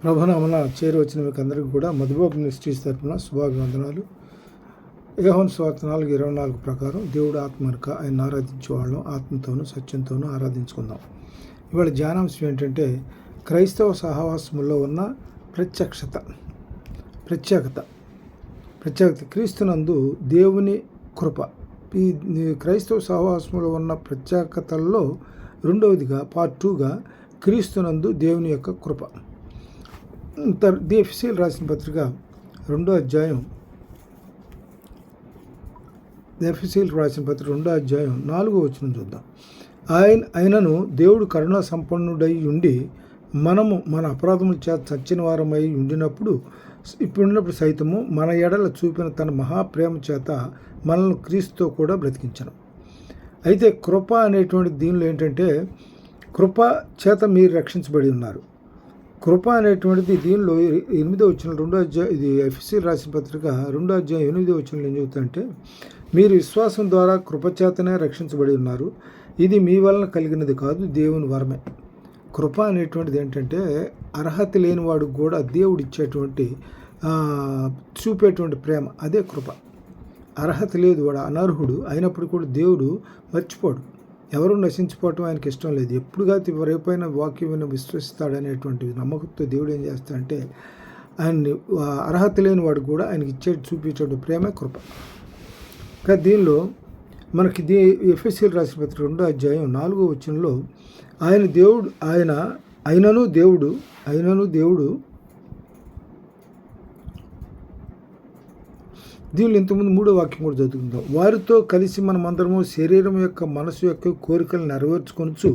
ప్రభునామన చేరువచ్చిన మీకు అందరికీ కూడా మధుబాబు మినిస్ట్రీస్ తరఫున శుభాభివందనాలు. యోహాను సువార్త 4:24 ప్రకారం దేవుడు ఆత్మనుక ఆయన ఆరాధించే వాళ్ళం ఆత్మతోనూ సత్యంతోనూ ఆరాధించుకుందాం. ఇవాళ ధ్యానాంశం ఏంటంటే క్రైస్తవ సహవాసములో ఉన్న ప్రత్యేకత క్రీస్తునందు దేవుని కృప. ఈ క్రైస్తవ సహవాసములో ఉన్న ప్రత్యేకతల్లో రెండవదిగా పార్ట్ 2గా క్రీస్తునందు దేవుని యొక్క కృప. ఎఫెసీయులకు రాసిన పత్రిక 2వ అధ్యాయం 4వ వచనం చూద్దాం. ఆయనను దేవుడు కరుణా సంపన్నుడై ఉండి మనము మన అపరాధముల చేత చచ్చిన వారమై ఉండినప్పుడు ఇప్పుడున్నప్పుడు సైతము మన ఎడల చూపిన తన మహాప్రేమ చేత మనల్ని క్రీస్తుతో కూడా బ్రతికించను. అయితే కృప అనేటువంటి దీనిలో ఏంటంటే కృప చేత మీరు రక్షించబడి ఉన్నారు. కృప అనేటువంటిది దీనిలో 8వ వచనం 2వ అధ్యాయం, ఇది ఎఫెసీయులకు రాసిన పత్రిక 2వ అధ్యాయం 8వ వచనంలో ఏం చెబుతుందంటే మీరు విశ్వాసం ద్వారా కృపచేతనే రక్షించబడి ఉన్నారు. ఇది మీ వలన కలిగినది కాదు, దేవుని వరమే. కృప అనేటువంటిది ఏంటంటే అర్హత లేనివాడు కూడా దేవుడు ఇచ్చేటువంటి చూపేటువంటి ప్రేమ, అదే కృప. అర్హత లేదు, వాడు అనర్హుడు అయినప్పుడు కూడా దేవుడు మర్చిపోడు. ఎవరు నశించిపోవటం ఆయనకి ఇష్టం లేదు. ఎప్పుడుగా రేపైన వాక్యం విశ్వసిస్తాడనేటువంటి నమ్మకంతో దేవుడు ఏం చేస్తాడంటే ఆయన్ని అర్హత లేని వాడు కూడా ఆయనకి చూపించేటువంటి ప్రేమే కృప. కానీ దీనిలో మనకి ఎఫెసీయులకు రాసిన పత్రిక 2వ అధ్యాయం 4వ వచనంలో ఆయనను దేవుడు దీనిలో ఇంతకుముందు 3వ వాక్యం కూడా చదువుకుందాం. వారితో కలిసి మనమందరము శరీరం యొక్క మనసు యొక్క కోరికలు నెరవేర్చుకొనుచు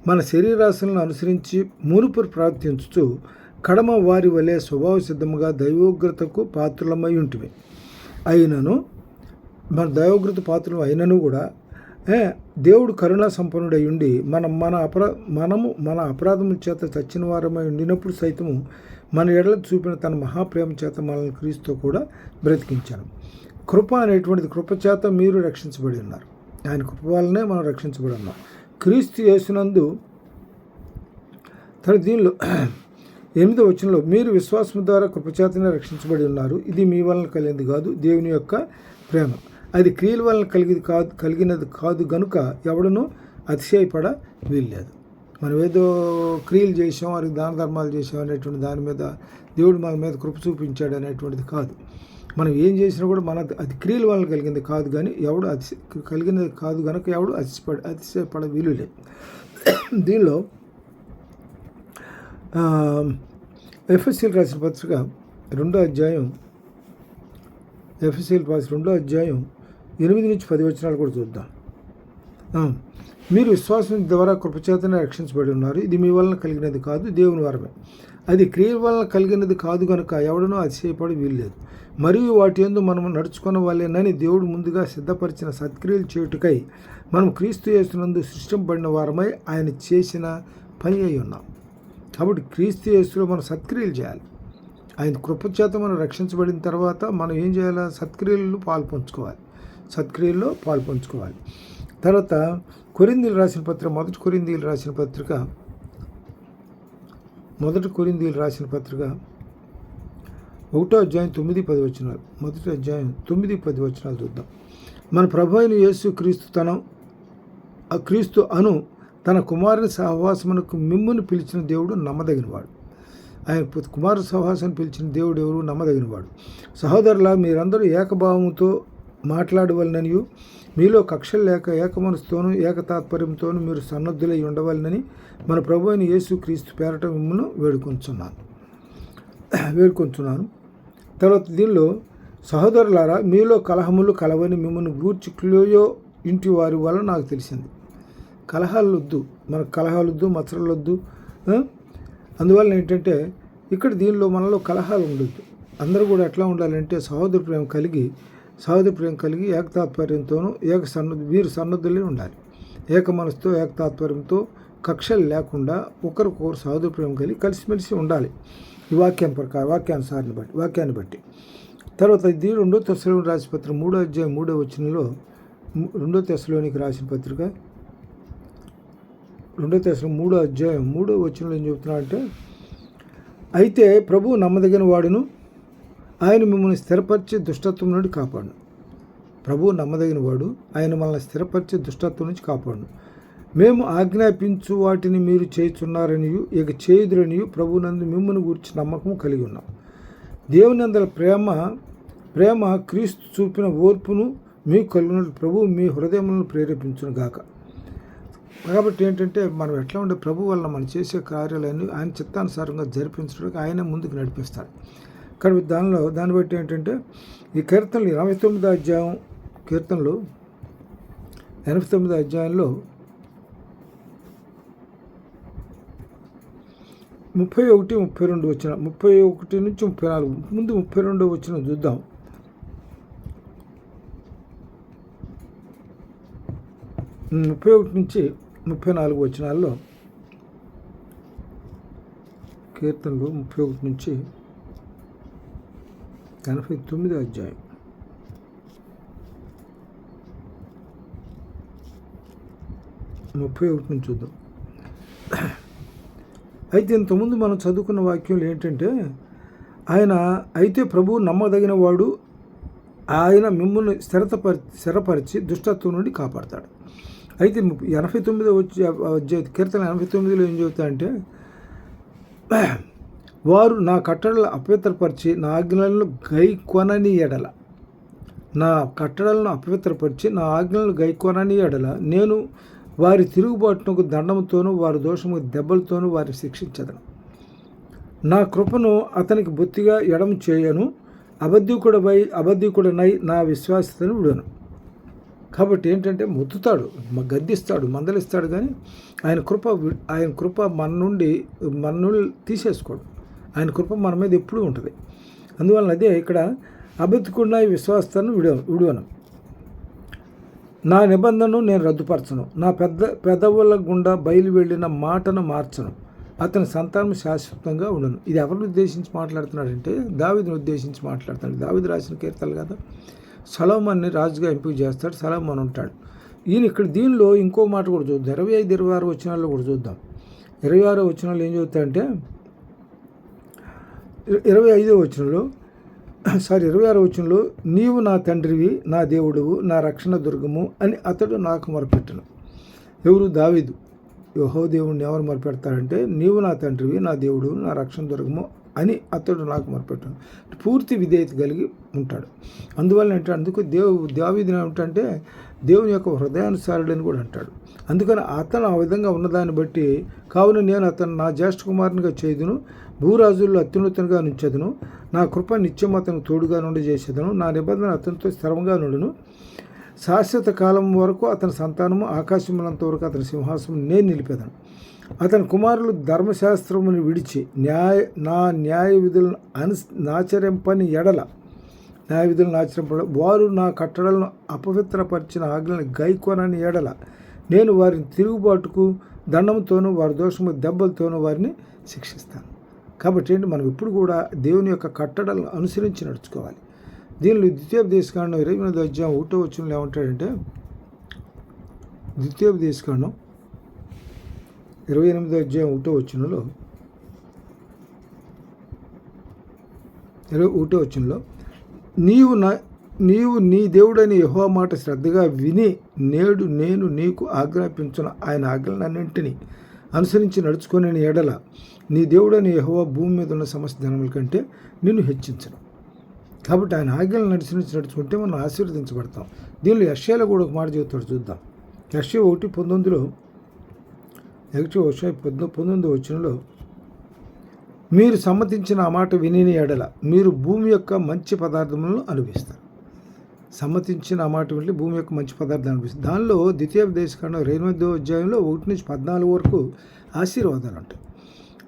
మన శరీరాశలను అనుసరించి మునుపు ప్రవర్తించుచు కడమ వారి వలె స్వభావ సిద్ధముగా దైవోగ్రతకు పాత్రులమై ఉంటివి. మన దైవోగ్రత పాత్రలు అయినను కూడా దేవుడు కరుణా సంపన్నుడై ఉండి మనము మన అపరాధముల చేత చచ్చిన వారమై ఉండినప్పుడు సైతము మన ఎడల చూపిన తన మహాప్రేమ చేత మనల్ని క్రీస్తుతో కూడా బ్రతికించాను. కృప అనేటువంటిది కృప చేత మీరు రక్షించబడి ఉన్నారు. ఆయన కృప వల్లనే మనం రక్షించబడి ఉన్నాం. క్రీస్తు యేసునందు దీనిలో 8వ వచనంలో మీరు విశ్వాసం ద్వారా కృపచేతనే రక్షించబడి ఉన్నారు. ఇది మీ వలన కలిగింది కాదు, దేవుని యొక్క ప్రేమ. అది క్రియల వలన కలిగినది కాదు గనుక ఎవడనూ అతిశయపడ వీల్లేదు. మనం ఏదో క్రియలు చేసాం, వారికి దాన ధర్మాలు చేసాం అనేటువంటి దాని మీద దేవుడు మన మీద కృప చూపించాడు అనేటువంటిది కాదు. మనం ఏం చేసినా కూడా అది క్రియల వలన కలిగింది కాదు, కానీ ఎవడు కలిగినది కాదు కనుక ఎవడు అతిశయపడ వీలులేదు. దీనిలో ఎఫెసీయులకు రాసిన పత్రిక 2వ అధ్యాయం 8-10 వచనాలు కూడా చూద్దాం. మీరు విశ్వాసం ద్వారా కృపచేతనే రక్షించబడి ఉన్నారు. ఇది మీ వలన కలిగినది కాదు, దేవుని వరమే. అది క్రియల వలన కలిగినది కాదు కనుక ఎవడనూ అతిశయపడి వీల్లేదు. మరియు వాటి యందు మనం నడుచుకున్న వాళ్ళేనని దేవుడు ముందుగా సిద్ధపరిచిన సత్క్రియలు చేయుటకై మనం క్రీస్తు యేసునందు సృష్టింపబడిన వారమై ఆయన చేసిన పని అయి ఉన్నాం. కాబట్టి క్రీస్తు యేసులో మనం సత్క్రియలు చేయాలి. ఆయన కృపచేత మనం రక్షించబడిన తర్వాత మనం ఏం చేయాలి? సత్క్రియల్లో పాలు పంచుకోవాలి. తర్వాత కొరింథీయులకు రాసిన పత్రిక 1 కొరింథీయులకు రాసిన పత్రిక 1వ అధ్యాయం 9-10 వచనాలు. 1వ అధ్యాయం 9-10 వచనాలు చూద్దాం. మన ప్రభు అయిన యేసు క్రీస్తు అను తన కుమారుని సహవాసమునకు మిమ్మును పిలిచిన దేవుడు నమ్మదగినవాడు. ఆయన కుమారు సహవాసాన్ని పిలిచిన దేవుడు ఎవరు? నమ్మదగినవాడు. సహోదరులా, మీరందరూ ఏకభావముతో మాట్లాడవలననియు మీలో కక్షలు లేక ఏకమనసుతోనూ ఏకతాత్పర్యంతోనూ మీరు సన్నద్ధులై ఉండవాలని మన ప్రభు అయిన యేసు క్రీస్తు పేరట మిమ్మల్ని వేడుకొంచున్నాను. తర్వాత దీనిలో సహోదరులారా, మీలో కలహములు కలవని మిమ్మల్ని గూర్చి క్లోయో ఇంటి వారి వల్ల నాకు తెలిసింది. మనకు కలహాలొద్దు, మత్సరాలొద్దు. అందువల్ల ఏంటంటే ఇక్కడ దీనిలో మనలో కలహాలు ఉండొద్దు. అందరూ కూడా ఎట్లా ఉండాలంటే సహోదర ప్రేమ కలిగి ఏకతాత్పర్యంతోనూ వీరు సన్నద్ధులే ఉండాలి. ఏక మనసుతో ఏకతాత్పర్యంతో కక్షలు లేకుండా ఒకరికొకరు సహోదర ప్రేమ కలిగి కలిసిమెలిసి ఉండాలి. ఈ వాక్యాన్ని బట్టి. తర్వాత ఇది 2 తెస్సలోనికీయులకు రాసిన పత్రిక 3వ అధ్యాయం 3వ వచనంలో 2 తెస్సలోనికీయులకు రాసిన పత్రిక 2 తెస్సలోనికీయులకు 3వ అధ్యాయం 3వ వచనంలో ఏం చెబుతున్నాడంటే అయితే ప్రభువు నమ్మదగిన వాడును, ఆయన మిమ్మల్ని స్థిరపరిచి దుష్టత్వం నుండి కాపాడును. ప్రభువు నమ్మదగిన వాడు, ఆయన మనల్ని స్థిరపరిచి దుష్టత్వం నుంచి కాపాడును. మేము ఆజ్ఞాపించు వాటిని మీరు చేయుచున్నారనియు ఇక చేయుదురనియు ప్రభువునందు మిమ్మల్ని గురించి నమ్మకం కలిగి ఉన్నాం. దేవుని అందల ప్రేమ క్రీస్తు చూపిన ఓర్పును మీకు కలిగినట్లు ప్రభువు మీ హృదయములను ప్రేరేపించును గాక. కాబట్టి ఏంటంటే మనం ఎట్లా ఉండే ప్రభు వల్ల మనం చేసే కార్యాలన్నీ ఆయన చిత్తానుసారంగా జరిపించడానికి ఆయనే ముందుకు నడిపిస్తాడు. కాబట్టి దాన్ని బట్టి ఏంటంటే ఈ కీర్తనలు 89వ అధ్యాయం కీర్తనలు 89వ అధ్యాయంలో 31, 32 వచ్చిన 31 నుంచి 34 ముందు 32 వచ్చిన చూద్దాం. ముప్పై 31 నుంచి 34 వచనాల్లో కీర్తనలు 31 నుంచి 89వ అధ్యాయం 31 నుంచి చూద్దాం. అయితే ఇంతకుముందు మనం చదువుకున్న వాక్యంలో ఏంటంటే అయితే ప్రభువు నమ్మదగిన వాడు, ఆయన మిమ్మల్ని స్థిరపరిచి దుష్టత్వం నుండి కాపాడతాడు. అయితే 89వ కీర్తన 89లో ఏం చెబుతాయంటే, వారు నా కట్టడలను అపవిత్రపరిచి నా ఆజ్ఞలను గైకొనని ఎడల, నా కట్టడలను అపవిత్రపరిచి నా ఆజ్ఞలను గైకొనని ఎడల నేను వారి తిరుగుబాటునకు దండముతోనూ వారి దోషము దెబ్బలతోనూ వారిని శిక్షించదను. నా కృపను అతనికి బొత్తిగా ఎడము చేయను, అబద్ధికుడనై నా విశ్వాసతను విడను. కాబట్టి ఏంటంటే మొత్తుతాడు, గద్దిస్తాడు, మందలిస్తాడు, కానీ ఆయన కృప మన నుండి తీసేసుకోడు. ఆయన కృప మన మీద ఎప్పుడూ ఉంటుంది. అందువలన అదే ఇక్కడ అబద్ధికుడినై విశ్వాసతను విడవను, నా నిబంధనను నేను రద్దుపరచను, నా పెదవుల గుండా బయలు వెళ్ళిన మాటను మార్చను, అతని సంతానం శాశ్వతంగా ఉండను. ఇది ఎవరిని ఉద్దేశించి మాట్లాడుతున్నాడంటే దావీదుని ఉద్దేశించి మాట్లాడుతున్నాడు. దావీదు రాసిన కీర్తనలు కదా. సొలొమోన్ని రాజుగా ఎంపిక చేస్తాడు, సొలొమోన్ ఉంటాడు. ఇక్కడ దీనిలో ఇంకో మాట కూడా చూద్దాం. 25, 26 వచనాల్లో కూడా చూద్దాం. 26వ వచనాలు ఏం చెబుతాయంటే 25వ వచనంలో 26వ వచనంలో నీవు నా తండ్రివి, నా దేవుడువు, నా రక్షణ దుర్గము అని అతడు నాకు మొరపెట్టను. ఎవరు? దావీదు. యెహోవా దేవుడిని ఎవరు మొరపెడతారంటే, నీవు నా తండ్రివి, నా దేవుడు, నా రక్షణ దుర్గము అని అతడు నాకు మొరపెట్టను. పూర్తి విధేయత కలిగి ఉంటాడు. అందువల్ల ఏంటంటే దావీదు ఏమిటంటే దేవుని యొక్క హృదయానుసారుడని కూడా అంటాడు. అందుకని అతను ఆ విధంగా ఉన్నదాన్ని బట్టి, కావున నేను అతను నా జ్యేష్ఠ కుమారునిగా చేదును, భూరాజుల్లో అత్యున్నతంగా నుంచెదను, నా కృప నిత్యం అతనికి తోడుగా నుండి చేసేదను, నా నిబంధన అతనితో స్థిరంగా నుండును, శాశ్వత కాలం వరకు అతని సంతానము, ఆకాశములంత వరకు అతని సింహాసనం నేను నిలిపేదను. అతని కుమారులు ధర్మశాస్త్రమును విడిచి నా న్యాయ విధులను ఆచరింపని ఎడల వారు నా కట్టడలను అపవిత్రపరిచిన ఆజ్ఞలను గైకొనని ఎడల నేను వారిని తిరుగుబాటుకు దండంతోనూ వారి దోషము దెబ్బలతోనూ వారిని శిక్షిస్తాను. కాబట్టి ఏంటి, మనం ఇప్పుడు కూడా దేవుని యొక్క కట్టడలను అనుసరించి నడుచుకోవాలి. దీనిలో ద్వితీయోపదేశకాండం 28వ అధ్యాయం 1వ వచనంలో ఏమంటాడంటే, ద్వితీయోపదేశకాండం 28వ అధ్యాయం 1వ వచనంలో 21వ వచనంలో నీవు నీ దేవుడైన యెహోవా మాట శ్రద్ధగా విని నేడు నేను నీకు ఆజ్ఞాపించిన ఆయన ఆజ్ఞలన్నింటినీ అనుసరించి నడుచుకునే ఎడల నీ దేవుడైన యెహోవా భూమి మీద ఉన్న సమస్త ధనముల కంటే నిన్ను హెచ్చించను. కాబట్టి ఆయన ఆజ్ఞలను నడుచుకుంటే మనం ఆశీర్వదించబడతాం. దీనిలో యెషయాలో కూడా ఒక మాట చెబుతాడు, చూద్దాం. యెషయా 1:19లో 19వ వచనంలో మీరు సమ్మతించిన ఆ మాట విని ఎడల మీరు భూమి యొక్క మంచి పదార్థములను అనుభవిస్తారు. సమ్మతించిన ఆ మాట విని భూమి యొక్క మంచి పదార్థాలు అనిపిస్తుంది. దానిలో ద్వితీయోపదేశకాండం 28వ అధ్యాయంలో 1 నుంచి 14 వరకు ఆశీర్వాదాలు ఉంటాయి.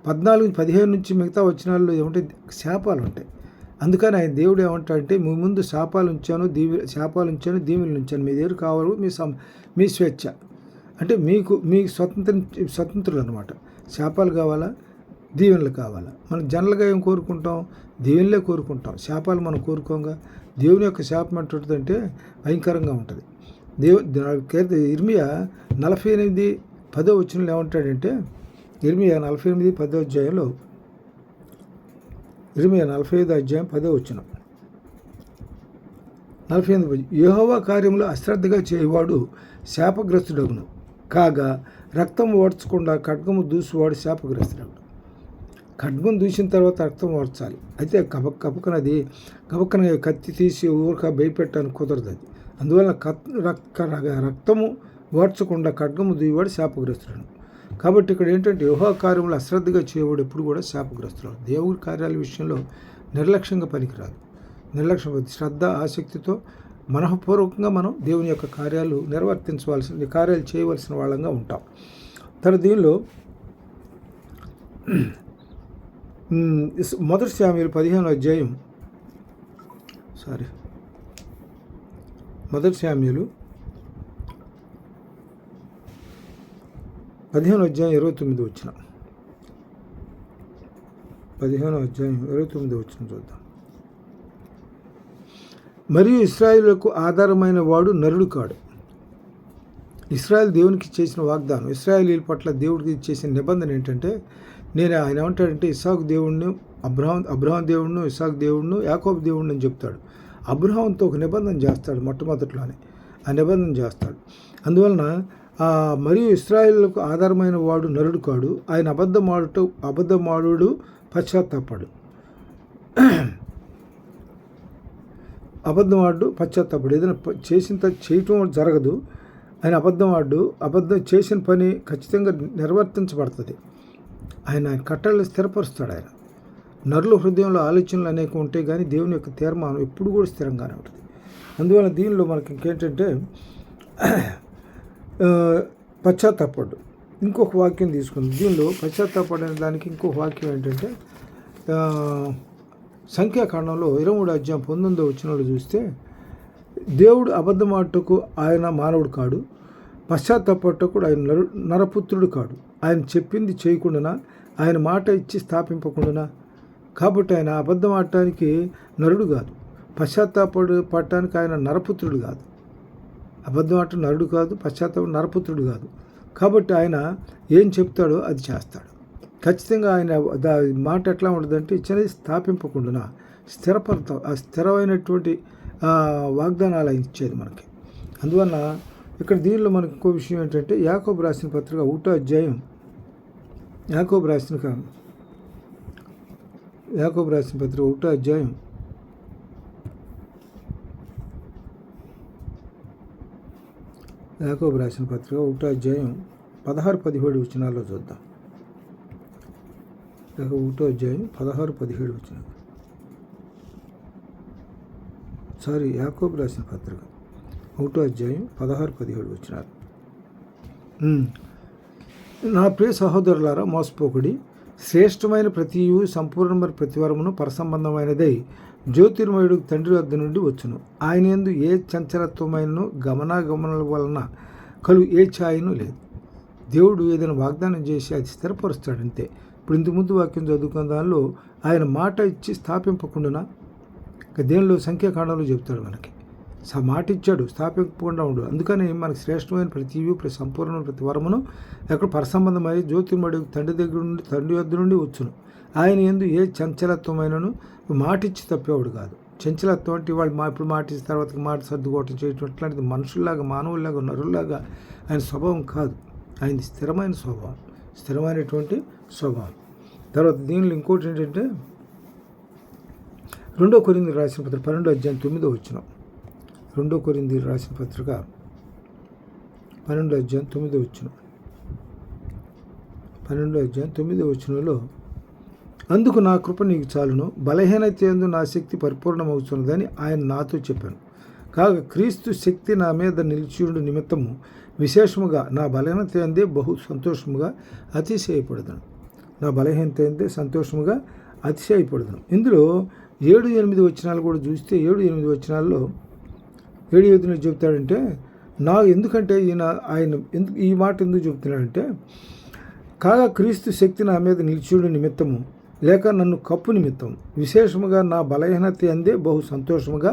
14-15 నుంచి మిగతా వచనాల్లో ఏమంటాయి, శాపాలు ఉంటాయి. అందుకని ఆయన దేవుడు ఏమంటాడంటే, మీ ముందు శాపాలు ఉంచాను, దీవెనలు ఉంచాను, మీ దగ్గర కావాలి మీ స్వేచ్ఛ, అంటే మీ స్వతంత్రులు అనమాట. శాపాలు కావాలా, దీవెనలు కావాలా? మనం జనరల్గా ఏం కోరుకుంటాం? దీవెనలే కోరుకుంటాం, శాపాలు మనం కోరుకోంగా. దేవుని యొక్క శాపం అంటే భయంకరంగా ఉంటుంది. ఇర్మియా 48:10 వచనంలో ఏమంటాడంటే, ఇర్మియా 48:10 అధ్యాయంలో ఇర్మియా 45 అధ్యాయం 10వ వచనం. 48 యెహోవా కార్యములు అశ్రద్ధగా చేయవాడు శాపగ్రస్తుడగును, కాగా రక్తం ఓడ్చకుండా ఖడ్గము దూసువాడు శాపగ్రస్తుడగును. ఖడ్గం దూసిన తర్వాత రక్తం ఓడ్చాలి. అయితే కబక్కన కత్తి తీసి ఊరక భయపెట్టడానికి కుదరదు. అది అందువలన రక్తము ఓడ్చకుండా ఖడ్గము దూయవాడు శాపగ్రస్తుడు. కాబట్టి ఇక్కడ ఏంటంటే యెహోవా కార్యములు అశ్రద్ధగా చేయవాడు ఎప్పుడు కూడా శాపగ్రస్తుడు. దేవుడి కార్యాల విషయంలో నిర్లక్ష్యంగా పనికిరాదు. శ్రద్ధ ఆసక్తితో మనఃపూర్వకంగా మనం దేవుని యొక్క కార్యాలు కార్యాలు చేయవలసిన వాళ్ళంగా ఉంటాం. దీనిలో మొదటి శామ్యూయలు 15వ అధ్యాయం మొదటి శామ్యూయలు 15వ అధ్యాయం 29వ వచనం. 15వ అధ్యాయం 29వ వచనం చూద్దాం. మరియు ఇశ్రాయేలుకు ఆధారమైన వాడు నరుడు కాడు. ఇశ్రాయేల్ దేవునికి చేసిన వాగ్దానం, ఇశ్రాయేలీల పట్ల దేవుడికి చేసిన నిబంధన ఏంటంటే, ఆయన ఏమంటాడంటే ఇస్సాకు దేవుడిని, అబ్రహాం దేవుడిని, ఇస్సాకు దేవుడిని, యాకోబు దేవుడిని అని చెప్తాడు. అబ్రహాంతో ఒక నిబంధన చేస్తాడు మొట్టమొదటిలోనే, ఆ నిబంధన చేస్తాడు. అందువలన మరియు ఇశ్రాయేలుకు ఆధారమైన వాడు నరుడు కాడు, ఆయన అబద్ధమాడు పశ్చాత్తాపడు. ఏదైనా చేయటం జరగదు. ఆయన అబద్ధం చేసిన పని ఖచ్చితంగా నిర్వర్తించబడుతుంది. ఆయన కట్టడలు స్థిరపరుస్తాడు. ఆయన నరుల హృదయంలో ఆలోచనలు అనేక ఉంటాయి, కానీ దేవుని యొక్క తీర్మానం ఎప్పుడు కూడా స్థిరంగానే ఉంటుంది. అందువల్ల దీనిలో మనకి ఇంకేంటంటే పశ్చాత్తాపడు. ఇంకొక వాక్యం తీసుకుంది. దీనిలో పశ్చాత్తాపడు అనే దానికి ఇంకొక వాక్యం ఏంటంటే సంఖ్యాకాండంలో 23 అధ్యాయం 19వ వచనంలో చూస్తే, దేవుడు అబద్ధమాటకు ఆయన మానవుడు కాడు, పశ్చాత్తాపట్టుకు ఆయన నరపుత్రుడు కాడు. ఆయన చెప్పింది చేయకుండా, ఆయన మాట ఇచ్చి స్థాపింపకుండా. కాబట్టి ఆయన అబద్ధమాడటానికి నరుడు కాదు, పశ్చాత్తాపడటానికి ఆయన నరపుత్రుడు కాదు. అబద్ధమాట నరుడు కాదు, పశ్చాత్తాపం నరపుత్రుడు కాదు. కాబట్టి ఆయన ఏం చెప్తాడో అది చేస్తాడు. ఖచ్చితంగా ఆయన మాట ఎట్లా ఉంటుందంటే ఇచ్చినది స్థాపింపకుండా స్థిరమైనటువంటి వాగ్దానాలు ఆయన ఇచ్చేది మనకి. అందువల్ల ఇక్కడ దీనిలో మనకి ఇంకో విషయం ఏంటంటే యాకోబు రాసిన పత్రిక 1వ అధ్యాయం, యాకోబు రాసిన పత్రిక 1వ అధ్యాయం 16-17 వచనాల్లో చూద్దాం. 1వ అధ్యాయం 16-17 వచనాలు. యాకోబు రాసిన పత్రిక 1వ అధ్యాయం 16-17 వచనాలు. నా ప్రియ సహోదరులారా, మోసపోకుడి. శ్రేష్టమైన ప్రతియు సంపూర్ణమైన ప్రతివరమును పరసంబంధమైనదై జ్యోతిర్మయుడు తండ్రి వద్ద నుండి వచ్చును. ఆయన యందు ఏ చంచలత్వమైన గమనాగమనాల వలన ఏ ఛాయను లేదు. దేవుడు ఏదైనా వాగ్దానం చేసి అది స్థిరపరుస్తాడంతే. ఇప్పుడు ఇంతకుముందు వాక్యం చదువుకున్న దానిలో ఆయన మాట ఇచ్చి స్థాపింపకుండా, దేనిలో సంఖ్యాకాండంలో చెప్తాడు మనకి, మాట ఇచ్చాడు, స్థాపించకుండా ఉండు. అందుకని మనకి శ్రేష్టమైన ప్రతి సంపూర్ణమైన ప్రతి వరమును ఎక్కడ పరసంబంధమై జ్యోతిర్మయుడు తండ్రి వద్ద నుండి వచ్చును. ఆయన యందు ఏ చంచలత్వమైనను మాటిచ్చి తప్పేవాడు కాదు. చంచలత్వం అంటే వాళ్ళు ఇప్పుడు మాట ఇచ్చిన తర్వాత మాట సర్దుకోవటం చేయటం అట్లాంటిది మనుషుల్లాగా, మానవుల్లాగా, నరుల్లాగా ఆయన స్వభావం కాదు. ఆయనది స్థిరమైన స్వభావం, స్థిరమైనటువంటి స్వభావం. తర్వాత దీనిలో ఇంకోటి ఏంటంటే 2 కొరింథీయులకు రాసిన పత్రిక 12వ అధ్యాయం 9వ వచనం. 2 కొరింథీయులకు రాసిన పత్రిక 12వ అధ్యాయం 9వ వచనం. 12వ అధ్యాయం 9వ వచనంలో, అందుకు నా కృప నీకు చాలును, బలహీనత యందు నా శక్తి పరిపూర్ణమవుతున్నదని ఆయన నాతో చెప్పాను. కాగా క్రీస్తు శక్తి నా మీద నిలిచియుండు నిమిత్తము విశేషముగా నా బలహీనత యందే బహు సంతోషముగా అతిశయపడదను. నా బలహీనత యందే సంతోషముగా అతిశయపడదను. ఇందులో 7-8 వచనాలు కూడా చూస్తే 7-8 వచనాల్లో 7-8 చెప్తాడంటే, ఎందుకంటే ఆయన ఈ మాట ఎందుకు చెప్తున్నాడంటే, కాగా క్రీస్తు శక్తి నా మీద నిలిచియుండు నిమిత్తము లేక నన్ను కప్పు నిమిత్తం విశేషముగా నా బలహీనత అందే బహు సంతోషముగా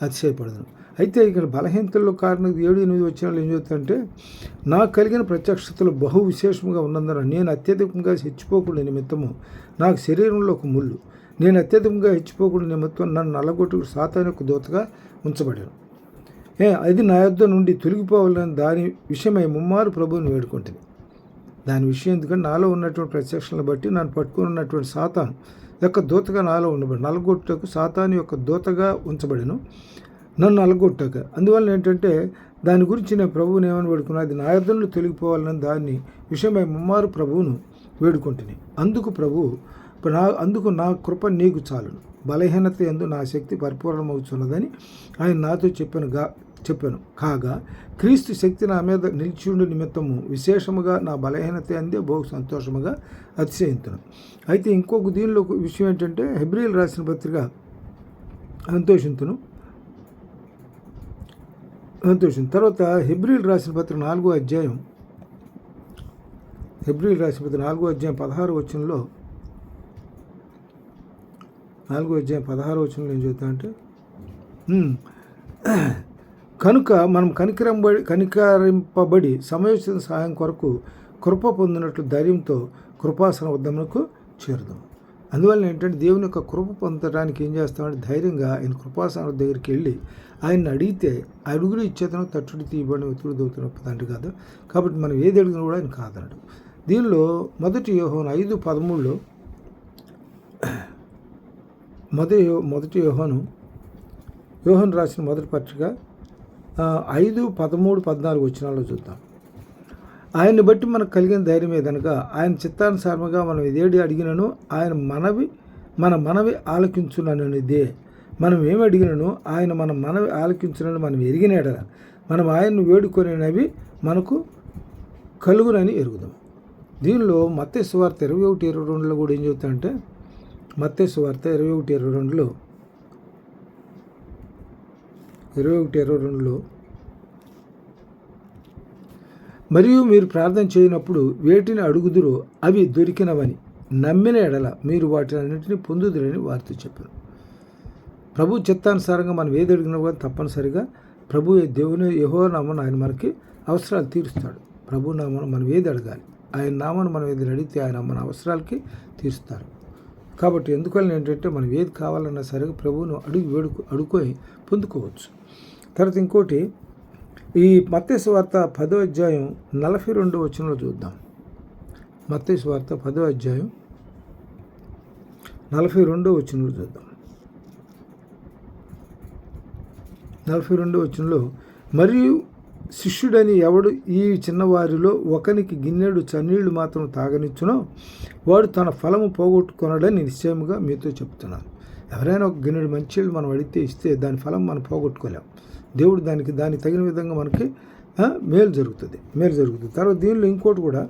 అతిశయపడదును. అయితే ఇక్కడ బలహీనతల్లో కారణం 7-8 వచనాలు ఏం చెప్తారంటే, నాకు కలిగిన ప్రత్యక్షతలు బహు విశేషముగా ఉన్నందున నేను అత్యధికంగా హెచ్చిపోకుండా నిమిత్తము నాకు శరీరంలో ఒక ముళ్ళు, నేను అత్యధికంగా హెచ్చిపోకుండా నిమిత్తం నన్ను నల్లగొట్టుకు సాతాను యొక్క దూతగా ఉంచబడాను. అది నా యొద్ద నుండి తొలగిపోవాలని దాని విషయమై ముమ్మారు ప్రభువుని వేడుకుంటుంది. దాని విషయం ఎందుకంటే నాలో ఉన్నటువంటి ప్రత్యక్షలను బట్టి నన్ను పట్టుకుని ఉన్నటువంటి సాతాను యొక్క దూతగా నాలో ఉండబడి నల్లగొట్టుకు సాతాను యొక్క దూతగా ఉంచబడను, నన్ను నల్లగొట్టాక. అందువల్ల ఏంటంటే దాని గురించి నేను ప్రభువుని ఏమని వేడుకున్నా, అది నా యొద్ద నుండి తొలగిపోవాలని దాన్ని విషయమై ముమ్మారు ప్రభువును వేడుకుంటుంది. అందుకు నా కృప నీకు చాలును, బలహీనత యందు నా శక్తి పరిపూర్ణమవుతున్నదని ఆయన నాతో చెప్పాను. కాగా క్రీస్తు శక్తి నా మీద నిలిచియుండు నిమిత్తము విశేషముగా నా బలహీనత అందే బహు సంతోషముగా అతిశయింతును. అయితే ఇంకొక దీనిలో విషయం ఏంటంటే హెబ్రీయులు రాసిన పత్రిక సంతోషించును. తర్వాత హెబ్రీయులు రాసిన పత్రిక 4వ అధ్యాయం 16వ వచనంలో 4వ అధ్యాయం 16వ వచనంలో ఏం చెప్తామంటే, కనుక మనం కనికరింపబడి సమయోచిత సహాయం కొరకు కృప పొందినట్లు ధైర్యంతో కృపాసన ఉద్యమకు చేరుదాం. అందువల్ల ఏంటంటే దేవుని యొక్క కృప పొందడానికి ఏం చేస్తామంటే ధైర్యంగా ఆయన కృపాసన దగ్గరికి వెళ్ళి ఆయన్ని అడిగితే అడుగులు ఇచ్చేతను తట్టుడు తీయబడిన వెతుడు దోతున్న తండ్రి కాదు. కాబట్టి మనం ఏది అడిగినా కూడా ఆయన కాదన్నాడు. దీనిలో మొదటి యోహాను 5:13లో యోహాను రాసిన మొదటి పత్రిక 5:13-14 వచనాల్లో చూద్దాం. ఆయన్ని బట్టి మనకు కలిగిన ధైర్యం ఏదనగా ఆయన చిత్తానుసారముగా మనం ఇదేడి అడిగినను ఆయన మన మనవి ఆలకించుననిదే. మనం ఏమి అడిగినను ఆయన మన మనవి ఆలకించునని మనం ఎరిగినాడల మనం ఆయన్ను వేడుకొనినవి మనకు కలుగునని ఎరుగుదాం. దీనిలో మత్తయి సువార్త 21:22లో కూడా ఏం చెబుతాయంటే, మత్తయి సువార్త 21:22లో మరియు మీరు ప్రార్థన చేయనప్పుడు వేటిని అడుగుదురో అవి దొరికినవని నమ్మిన ఎడల మీరు వాటిని అన్నింటినీ పొందుదురని వారితో చెప్పారు. ప్రభు చిత్తానుసారంగా మనం ఏది అడిగినా కూడా తప్పనిసరిగా ప్రభు దేవుని యెహోవా నామమున ఆయన మనకి అవసరాలు తీరుస్తాడు. ప్రభు నామమున మనం ఏది అడగాలి, ఆయన నామమున మనం ఏది అడిగితే ఆయన మన అవసరాలకి తీరుస్తారు. కాబట్టి ఎందుకని ఏంటంటే మనం ఏది కావాలన్నా సరే ప్రభువును అడుక్కొని పొందుకోవచ్చు. తర్వాత ఇంకోటి ఈ మత్తయి సువార్త 10వ అధ్యాయం 42వ వచనంలో చూద్దాం. మత్తయి సువార్త 10వ అధ్యాయం 42వ వచనంలో చూద్దాం. 42వ వచనంలో, మరియు శిష్యుడని ఎవడు ఈ చిన్నవారిలో ఒకనికి గిన్నెడు చన్నీళ్లు మాత్రం తాగనిచ్చునో వాడు తన ఫలము పోగొట్టుకొనడని నిశ్చయముగా మీతో చెప్తున్నాను. ఎవరైనా ఒక గిన్నెడు మంచిళ్ళు మనం అడిగితే ఇస్తే దాని ఫలం మనం పోగొట్టుకోలేం. దేవుడు దానికి తగిన విధంగా మనకి మేలు జరుగుతుంది. తర్వాత దీనిలో ఇంకోటి కూడా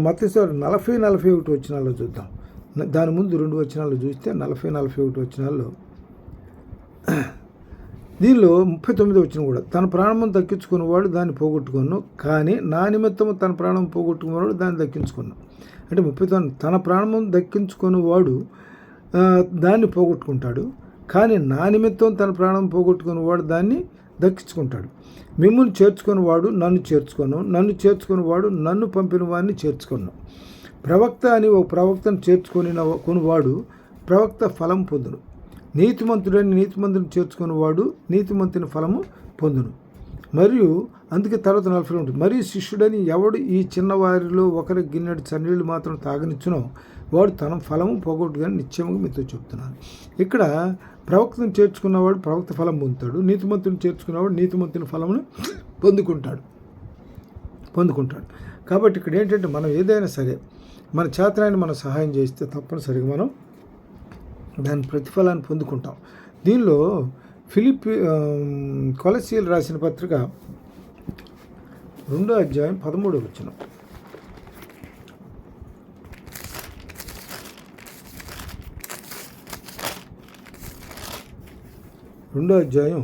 మత్తయి 40-41 వచనాల్లో చూద్దాం. దాని ముందు 2 వచనాల్లో చూస్తే 40-41 వచనాల్లో దీనిలో 39 వచనం కూడా, తన ప్రాణం దక్కించుకున్నవాడు దాన్ని పోగొట్టుకున్నాను, కానీ నా నిమిత్తము తన ప్రాణం పోగొట్టుకున్నవాడు దాన్ని దక్కించుకున్నాను. అంటే 39 తన ప్రాణం దక్కించుకున్నవాడు దాన్ని పోగొట్టుకుంటాడు, కానీ నా నిమిత్తం తన ప్రాణం పోగొట్టుకున్నవాడు దాన్ని దక్కించుకుంటాడు. మిమ్మల్ని చేర్చుకున్నవాడు నన్ను చేర్చుకున్నవాడు నన్ను పంపిన వాడిని చేర్చుకున్నాను. ప్రవక్త అని ఒక ప్రవక్తను కొనువాడు ప్రవక్త ఫలం పొందును. నీతిమంతుడని నీతిమంతుని చేర్చుకున్నవాడు నీతిమంతుని ఫలము పొందును. మరియు అందుకే తర్వాత 40 ఉంటుంది. మరియు శిష్యుడని ఎవడు ఈ చిన్నవారిలో ఒకరి గిన్నెడు చన్నీళ్ళు మాత్రం తాగనిచ్చునో వాడు తన ఫలము పోగొట్టుదని నిశ్చయముగా మీతో చెప్తున్నాను. ఇక్కడ ప్రవక్తను చేర్చుకున్నవాడు ప్రవక్త ఫలం పొందుతాడు, నీతిమంతుని చేర్చుకున్నవాడు నీతిమంతుని ఫలమును పొందుకుంటాడు. కాబట్టి ఇక్కడ ఏంటంటే మనం ఏదైనా సరే మన చేతనాన్ని మనం సహాయం చేస్తే తప్పనిసరిగా మనం దాని ప్రతిఫలాన్ని పొందుకుంటాం. దీనిలో కొలస్సీయులు రాసిన పత్రిక 2వ అధ్యాయం 13వ వచనం. రెండో అధ్యాయం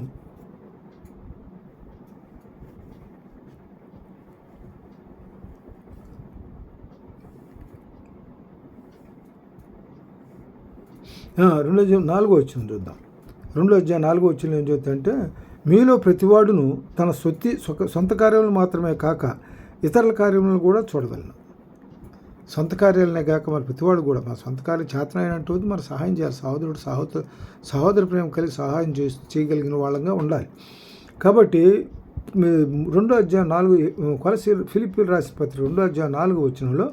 4వ వచనం చూద్దాం. 2వ అధ్యాయం 4వ వచనం ఏం చెప్తాయంటే, మీలో ప్రతివాడును తన సొంత కార్యములు మాత్రమే కాక ఇతరుల కార్యములను కూడా చూడగలను. సొంత కార్యాలనే కాక మన ప్రతివాడు కూడా మన సొంత కార్యం చేతనైనటువంటి మన సహాయం చేయాలి. సహోదర ప్రేమ కలిగి సహాయం చేయగలిగిన వాళ్ళంగా ఉండాలి. కాబట్టి 2:4 కొలస్సీయులు ఫిలిప్పీయులకు రాసిన పత్రిక 2:4 వచనంలో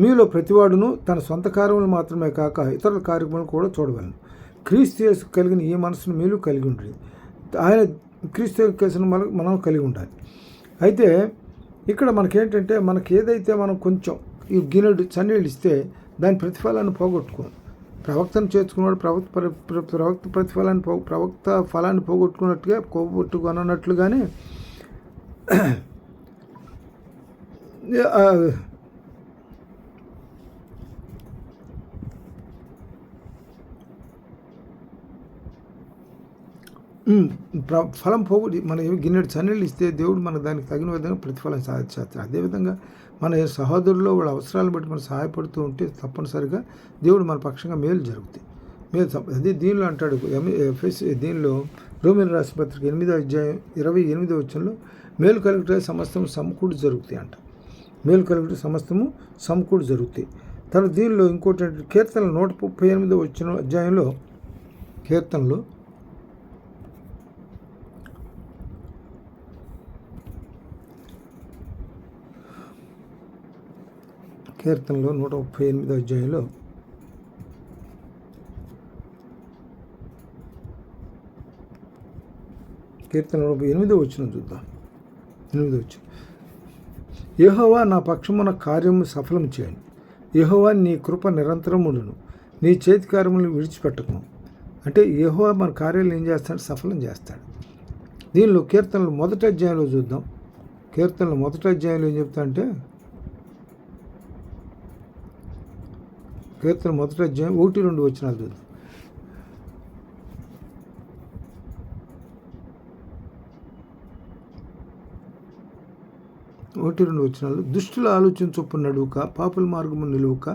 మీలో ప్రతివాడును తన సొంత కార్యములు మాత్రమే కాక ఇతరుల కార్యములను కూడా చూడగలను. క్రీస్తు యేసు కలిగిన ఈ మనసును మీలో కలిగి ఉంటుంది. ఆయన క్రీస్తు యేసును మనం కలిగి ఉండాలి. అయితే ఇక్కడ మనకేంటంటే మనకి ఏదైతే మనం కొంచెం ఈ గిన్నెడు చన్నీళ్ళు ఇస్తే దాని ప్రతిఫలాన్ని పోగొట్టుకోం. ప్రవక్తను చేర్చుకున్నాడు ప్రవక్త ఫలాన్ని పోగొట్టుకున్నట్లుగానే ఫలం పోగొట్టి మన గిన్నెడు చన్నీళ్ళు ఇస్తే దేవుడు మనకు దానికి తగిన విధంగా ప్రతిఫలం సాధించేస్తాడు. అదేవిధంగా మన సహోదరుల్లో వాళ్ళ అవసరాలను బట్టి మనం సహాయపడుతూ ఉంటే తప్పనిసరిగా దేవుడు మన పక్షంగా మేలు జరుగుతాయి. అదే దీనిలో అంటాడు దీనిలో రోమీయులకు రాసిన పత్రిక 8:28 మేలు కలిగితే సమస్తము సమకూడి జరుగుతాయి అంట. మేలు కలిగితే సమస్తము సమకూడి జరుగుతాయి. తర్వాత దీనిలో ఇంకోటి కీర్తనలు 138 అధ్యాయంలో కీర్తనలు 138 అధ్యాయంలో కీర్తన 8 చూద్దాం. 8 యెహోవా నా పక్షమున కార్యము సఫలం చేయండి. యెహోవా నీ కృప నిరంతరం ఉండును. నీ చేతి కార్యములను విడిచిపెట్టకును. అంటే యెహోవా మన కార్యాలను ఏం చేస్తాడు? సఫలం చేస్తాడు. దీనిలో కీర్తనలు 1 అధ్యాయంలో చూద్దాం. కీర్తనలు 1 అధ్యాయంలో ఏం చెప్తా అంటే కీర్తన 1 అధ్యాయం 1-2 వచనాలు చూద్దాం. దుష్టుల ఆలోచన చొప్పున నడువుక, పాపుల మార్గము నిలువక,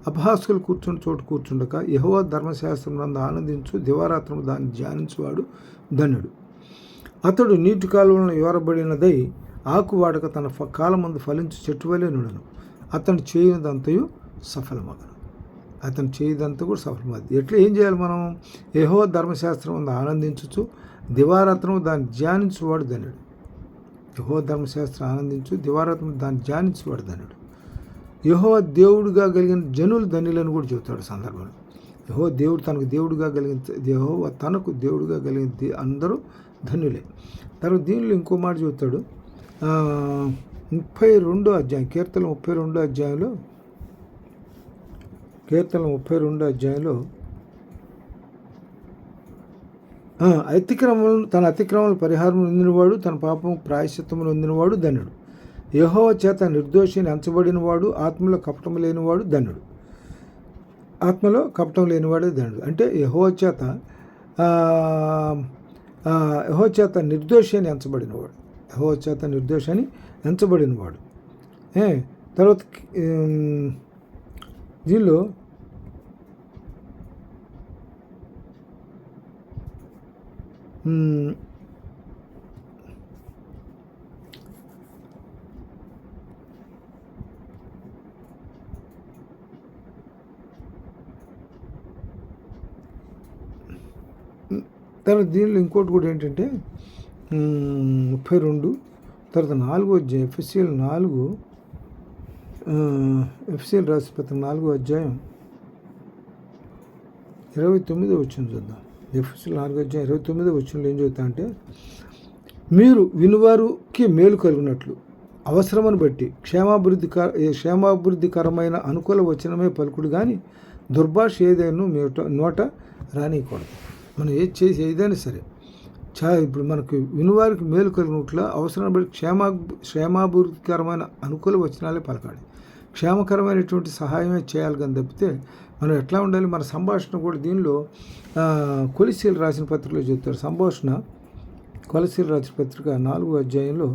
అపహాస్కులు కూర్చుని చోటు కూర్చుండక, యెహోవా ధర్మశాస్త్రం నందు ఆనందించు, దివారాత్రము దాన్ని ధ్యానించువాడు ధన్యుడు. అతడు నీటి కాలువలను యోరబడినదై ఆకు వాడక తన కాలమందు ఫలించు చెట్టు వలె నుడను. అతను చేయనిదంతయు సఫలమగను. అతను చేయదంతా కూడా సఫలమవుతుంది. ఎట్లా ఏం చేయాలి మనం? యెహోవా ధర్మశాస్త్రం నందు ఆనందించు, దివారాత్రము దాన్ని ధ్యానించువాడు ధన్యుడు. యెహోవా ధర్మశాస్త్రం ఆనందించు, దివారాత్రము దాన్ని ధ్యానించువాడు ధన్యుడు. యెహోవా దేవుడుగా కలిగిన జనులు ధన్యులను కూడా చెబుతాడు సందర్భంలో. యెహోవా తనకు దేవుడుగా కలిగిన అందరూ ధన్యులే. తర్వాత దీనిలో ఇంకో మాట చెబుతాడు. 32 అధ్యాయం కీర్తన 32 అధ్యాయంలో తన అతిక్రమములను పరిహారం పొందినవాడు, తన పాపం ప్రాయశ్చిత్తమును పొందినవాడు ధన్యుడు. యెహోవా చేత నిర్దోషిని ఎంచబడినవాడు, ఆత్మలో కపటం లేనివాడు ధన్యుడు. ఆత్మలో కపటం లేనివాడే ధన్యుడు. అంటే యెహోవా చేత నిర్దోషి అని ఎంచబడినవాడు. యెహోవా చేత నిర్దోషి అని ఎంచబడినవాడు. తర్వాత దీనిలో తర్వాత దీనిలో ఇంకోటి కూడా ఏంటంటే 32 తర్వాత 4 అధ్యాయం ఎఫ్ఎస్సీయులకు రాసిన పత్రిక 4 అధ్యాయం 29 వచనం చూద్దాం. ఎఫ్ఎస్సీయులు 4 అధ్యాయం 29 వచనంలో ఏం చెబుతా అంటే, మీరు వినువారికి మేలు కలిగినట్లు అవసరమని బట్టి క్షేమాభివృద్ధికరమైన అనుకూల వచనమే పలుకుడు కానీ దుర్భాష ఏదైనా నోట రానియకూడదు. మనం ఏదైనా సరే ఇప్పుడు మనకు వినువారికి మేలు కలిగినట్లు అవసరం బట్టి క్షేమాభివృద్ధికరమైన అనుకూల వచనాలే పలకాలి. క్షేమకరమైనటువంటి సహాయమే చేయాలి కానీ తప్పితే మనం ఎట్లా ఉండాలి? మన సంభాషణ కూడా దీనిలో కొలస్సీయులకు రాసిన పత్రికలో చెప్తారు. సంభాషణ కొలస్సీయులకు రాసిన పత్రిక 4 అధ్యాయంలో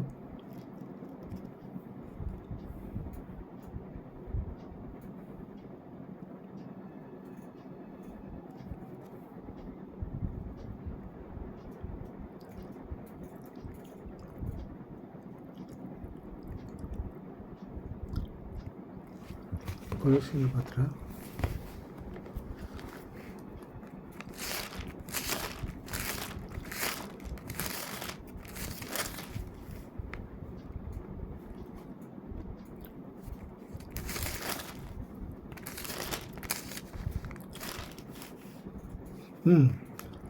కొలస్సీయుల పత్రిక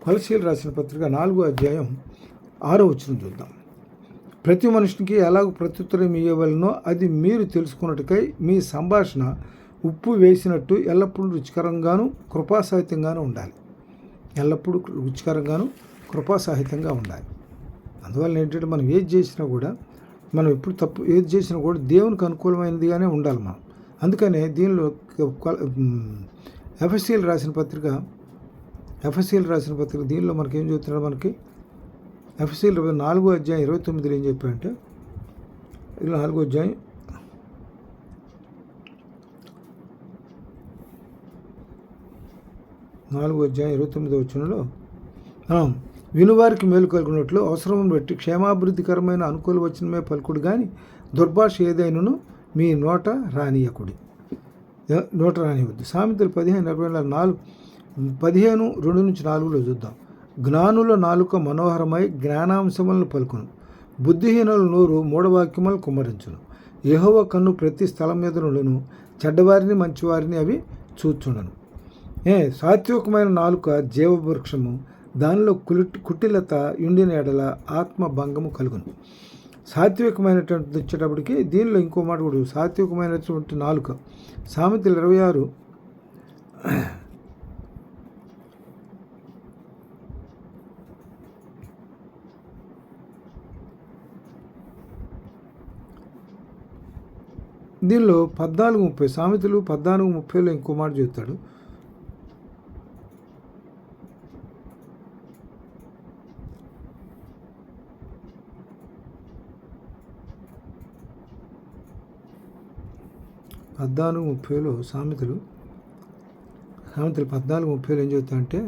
కొలస్సీయులు రాసిన పత్రిక 4వ అధ్యాయం 6వ వచనం చూద్దాం. ప్రతి మనుషునికి ఎలాగో ప్రత్యుత్తరం ఇవ్వవలనో అది మీరు తెలుసుకున్నట్టుకై మీ సంభాషణ ఉప్పు వేసినట్టు ఎల్లప్పుడూ రుచికరంగాను కృపాసహితంగాను ఉండాలి. ఎల్లప్పుడూ రుచికరంగాను కృపాసహితంగా ఉండాలి. అందువల్ల ఏంటంటే మనం ఏది చేసినా కూడా, మనం ఎప్పుడు తప్పు ఏది చేసినా కూడా దేవునికి అనుకూలమైనదిగానే ఉండాలి మనం. అందుకనే దీనిలో ఎఫెసీయులు రాసిన పత్రిక దీనిలో మనకి ఏం చెప్తున్నాడు, మనకి ఎఫెసీయులు 4వ అధ్యాయం 29 ఏం చెప్పారంటే, 4వ అధ్యాయం 29వ వచనంలో వినువారికి మేలు కలుగునట్లు అవసరం బట్టి క్షేమాభివృద్ధికరమైన అనుకూల వచనమే పలుకుడు కానీ దుర్భాష ఏదైనను మీ నోట రానివద్దు. సామెతలు 15:2-4 చూద్దాం. జ్ఞానుల నాలుక మనోహరమై జ్ఞానాంశములను పలుకును, బుద్ధిహీనుల నోరు మూఢవాక్యములను కుమ్మరించును. యెహోవా కన్ను ప్రతి స్థలం మీద నుండును, చెడ్డవారిని మంచివారిని అవి చూచుండను. సాత్వికమైన నాలుక జీవవృక్షము, దానిలో కుటిలత ఉండిన ఎడల ఆత్మభంగము కలుగును. సాత్వికమైనటువంటి వచ్చేటప్పటికి దీనిలో ఇంకో మాట కూడా, సాత్వికమైనటువంటి నాలుక. సామెతలు 26 దీనిలో 14:30, సామెతలు 14:30లో ఇంకో మాట చెప్తాడు. సామెతలు 14:30 ఏం చెబుతాయంటే,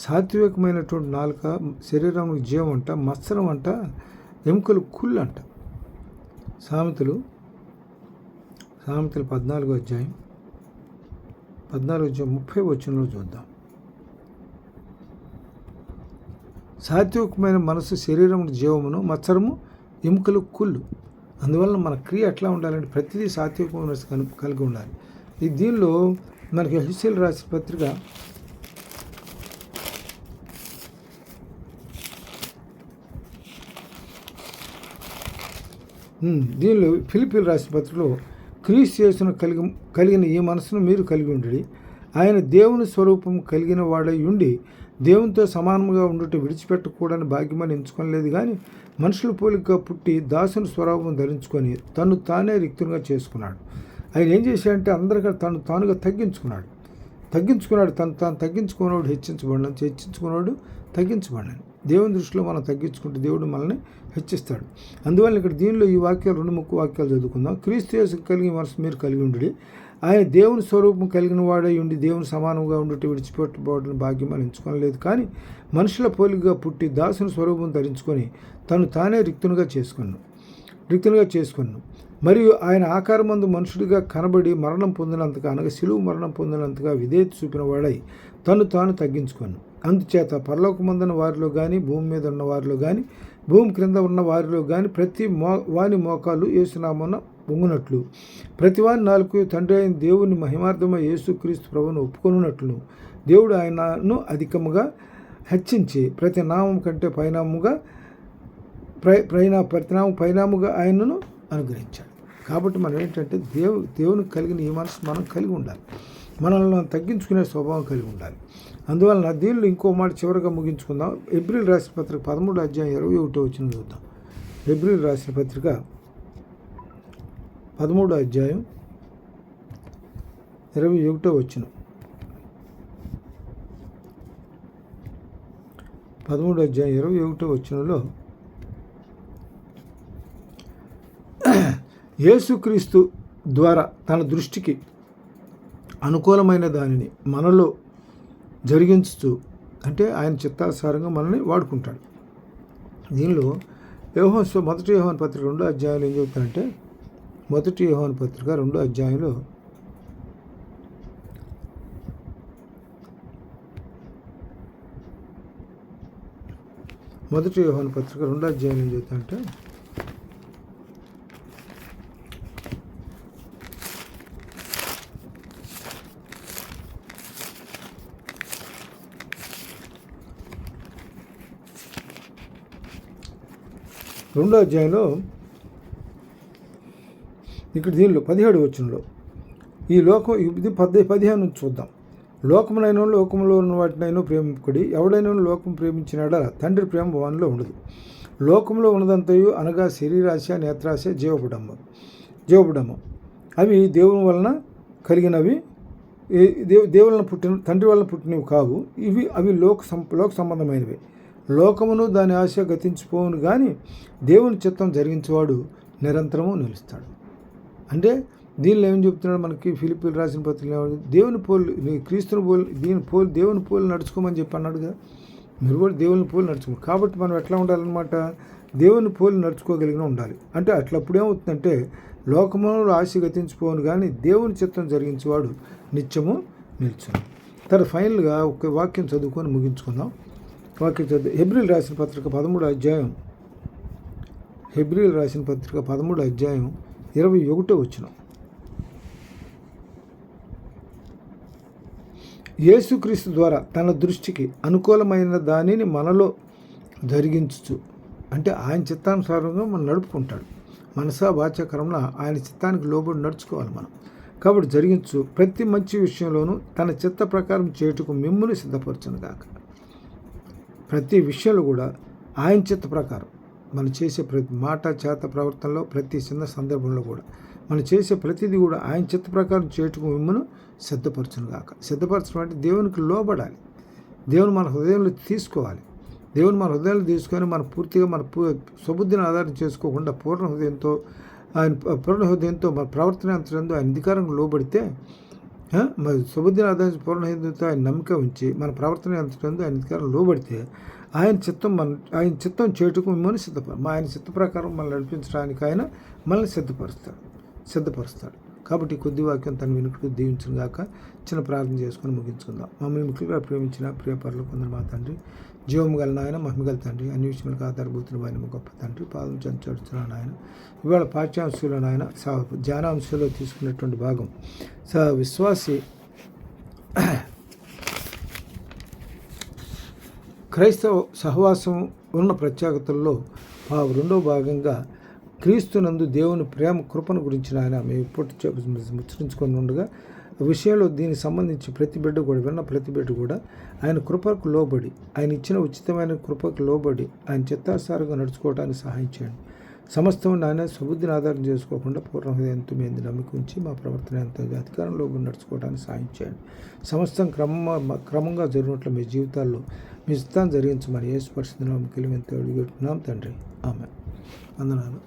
సాత్వికమైనటువంటి నాలుక శరీరానికి జీవం అంట, మత్సరం అంట, ఎముకలు కుళ్ళు అంట. సామెతలు 14వ అధ్యాయం 30వ వచనంలో చూద్దాం. సాత్వికమైన మనసు శరీరమును జీవమును, మత్సరము ఎముకలు కుళ్ళు. అందువల్ల మన క్రియ ఎట్లా ఉండాలంటే ప్రతిదీ సాత్వికమైన మనసు కలిగి ఉండాలి. దీనిలో మనకి ఎఫెసీయులు రాసిన పత్రిక దీనిలో ఫిలిప్పీయులు రాసిన పత్రికలో క్రీస్తు యేసును కలిగిన ఈ మనసును మీరు కలిగి ఉండి, ఆయన దేవుని స్వరూపం కలిగిన వాడై ఉండి దేవునితో సమానంగా ఉండుట విడిచిపెట్టకూడని భాగ్యమని ఎంచుకోలేదు, కానీ మనుషుల పోలికగా పుట్టి దాసుని స్వరూపం ధరించుకొని తను తానే రిక్తునిగా చేసుకున్నాడు. ఆయన ఏం చేశాడంటే అందరికీ తను తానుగా తగ్గించుకున్నాడు. తను తగ్గించుకున్నవాడు హెచ్చించుకున్నవాడు తగ్గించబడినాడు. దేవుని దృష్టిలో మనం తగ్గించుకుంటే దేవుడు మనల్ని హెచ్చిస్తాడు. అందువల్ల ఇక్కడ దీనిలో ఈ వాక్యాలు 2 వాక్యాలు చదువుకుందాం. క్రీస్తు యేసు కలిగి మనసు మీరు కలిగి ఉండి, ఆయన దేవుని స్వరూపం కలిగిన వాడై ఉండి దేవుని సమానంగా ఉండుట విడిచిపెట్టబోవడం భాగ్యం అని ఎంచుకోలేదు, కానీ మనుషుల పోలికగా పుట్టి దాసుని స్వరూపం ధరించుకొని తను తానే రిక్తునిగా చేసుకున్నాను. మరియు ఆయన ఆకారమందు మనుషుడిగా కనబడి మరణం పొందినంతగా, అనగా శిలువ మరణం పొందినంతగా విధేయత చూపిన వాడై తను తాను తగ్గించుకున్నాను. అందుచేత పరలోకమందున వారిలో కానీ, భూమి మీద ఉన్న వారిలో కానీ, భూమి క్రింద ఉన్న వారిలో కానీ ప్రతి వాని మోకాలు యేసునామమున వంగునట్లు, ప్రతి వాని నాలుక తండ్రి అయిన దేవుని మహిమార్థమై యేసుక్రీస్తు ప్రభువును ఒప్పుకొనున్నట్లు దేవుడు ఆయనను అధికముగా హెచ్చించి ప్రతి నామం కంటే పైనాముగా ఆయనను అనుగ్రహించాడు. కాబట్టి మనం ఏంటంటే దేవునికి కలిగిన ఈ మనసు మనం కలిగి ఉండాలి. మనల్ని తగ్గించుకునే స్వభావం కలిగి ఉండాలి. అందువలన దీనిలో ఇంకో మాట చివరిగా ముగించుకుందాం. హెబ్రీయులు రాసిన పత్రిక 13వ అధ్యాయం 21వ వచనం చూద్దాం. హెబ్రీయులు రాసిన పత్రిక 13వ అధ్యాయం 21వ వచనం. 13వ అధ్యాయం 21వ వచనంలో యేసుక్రీస్తు ద్వారా తన దృష్టికి అనుకూలమైన దానిని మనలో జరిగించుతూ, అంటే ఆయన చిత్తానుసారంగా మనల్ని వాడుకుంటాడు. దీనిలో మొదటి యోహాను పత్రిక 2వ అధ్యాయంలో ఏం చెబుతారంటే, మొదటి యోహాను పత్రిక 2వ అధ్యాయంలో మొదటి యోహాను పత్రిక 2వ అధ్యాయం ఏం చెప్తుందంటే, రెండో అధ్యాయంలో ఇక్కడ దీనిలో 17 వచనంలో ఈ లోకం ఇది 15 నుంచి చూద్దాం. లోకమునైనా లోకంలో ఉన్న వాటినైనా ప్రేమికుడి, ఎవడైనా లోకం ప్రేమించినాడా తండ్రి ప్రేమ వానిలో ఉండదు. లోకంలో ఉన్నదంతయు అనగా శరీరాశ, నేత్రాశ, జీవబుడము అవి దేవుని వలన కలిగినవి, దేవుళ్ళని పుట్టిన తండ్రి వలన పుట్టినవి కావు. అవి లోక సంబంధమైనవి. లోకమును దాని ఆశ గతించిపోవును కానీ దేవుని చిత్తం జరిగించేవాడు నిరంతరము నిలుస్తాడు. అంటే దీనిలో ఏం చెప్తున్నాడు మనకి? ఫిలిప్పీలు రాసిన పత్రిక దేవుని పోలి క్రీస్తుని పోలి దేవుని పోలి నడుచుకోమని చెప్పి అన్నాడు కదా. మీరు కూడా దేవుని పోలి నడుచుకోండి. కాబట్టి మనం ఎట్లా ఉండాలన్నమాట? దేవుని పోలి నడుచుకోగలిగిన ఉండాలి. అంటే అట్లప్పుడు ఏమవుతుందంటే లోకములో ఆశ గతించిపోవును కానీ దేవుని చిత్తం జరిగించేవాడు నిత్యము నిల్చును. తర్వాత ఫైనల్గా ఒక వాక్యం చదువుకొని ముగించుకుందాం. వాక్యం చదువు హెబ్రీలు రాసిన పత్రిక 13వ అధ్యాయం 21వ వచనం. యేసుక్రీస్తు ద్వారా తన దృష్టికి అనుకూలమైన దానిని మనలో జరిగించు, అంటే ఆయన చిత్తానుసారంగా మనం నడుపుకుంటాడు. మనసా వాచ కర్మన ఆయన చిత్తానికి లోబడి నడుచుకోవాలి మనం. కాబట్టి జరిగించు ప్రతి మంచి విషయంలోనూ తన చిత్త ప్రకారం చేయుటకు మిమ్ముని సిద్ధపరచును గాక. ప్రతి విషయంలో కూడా ఆయన చిత్త ప్రకారం మనం చేసే ప్రతి మాట, చేత, ప్రవర్తనలో ప్రతి చిన్న సందర్భంలో కూడా మనం చేసే ప్రతిదీ కూడా ఆయన చిత్త ప్రకారం చేయుటకు మిమ్మల్ని సిద్ధపరచును గాక. సిద్ధపరచడం అంటే దేవునికి లోబడాలి. దేవుని మన హృదయంలో తీసుకోవాలి. దేవుని మన హృదయంలో తీసుకొని మన పూర్తిగా మన స్వబుద్ధిని ఆధారం చేసుకోకుండా పూర్ణ హృదయంతో మన ప్రవర్తన అంతరందు ఆయన అధికారంలో లోబడితే, మరి స్వబుద్ధిని ఆధారించి పూర్ణ హృదయంతో ఆయన నమ్మకం ఉంచి మన ప్రవర్తన అంతరందు ఆయన అధికారంలో లోబడితే ఆయన చిత్తం చేయుటకు మిమ్మల్ని ఆయన చిత్త ప్రకారం మనల్ని నడిపించడానికి ఆయన మనల్ని సిద్ధపరుస్తాడు. కాబట్టి కొద్ది వాక్యం తన వెనుకకు దీవించును గాక. చిన్న ప్రార్థన చేసుకొని ముగించుకుందాం. మమ్మల్ని ముఖ్యంగా ప్రేమించిన ప్రియపరులు కొందరు మా తండ్రి, జీవము గల నాయన, మహిమగల తండ్రి, అన్ని విషయాలకు ఆధారభూతులు ఆయన గొప్ప తండ్రి, పాదం చంచుతున్నాను ఆయన. ఇవాళ పాఠ్యాంశాలు నాయన ధ్యానాంశాల్లో తీసుకున్నటువంటి భాగం విశ్వాసి క్రైస్తవ సహవాసం ఉన్న ప్రత్యేకతల్లో 2వ భాగంగా క్రీస్తునందు దేవుని ప్రేమ కృపను గురించి ఆయన మేము ఇప్పుడు ముచ్చరించుకొని ఉండగా విషయంలో దీనికి సంబంధించి ప్రతి బిడ్డ కూడా ఆయన కృపకు లోబడి, ఆయన ఇచ్చిన ఉచితమైన కృపకు లోబడి ఆయన చిత్తానుసారంగా నడుచుకోవడానికి సహాయం చేయండి. సమస్తం నాయన స్వబుద్ధిని ఆధారం చేసుకోకుండా పూర్ణ హృదయంతో మీద నమ్మకం ఉంచి మా ప్రవర్తన ఎంత అధికారంలో నడుచుకోవడానికి సహాయం చేయండి. సమస్తం క్రమంగా జరిగినట్లు మీ జీవితాల్లో మీ చిత్తాన్ని జరిగించమని యేసు పరిశుద్ధ నామములో ఎంతో అడిగిస్తున్నాం తండ్రి. ఆమేన్. వందనాలు.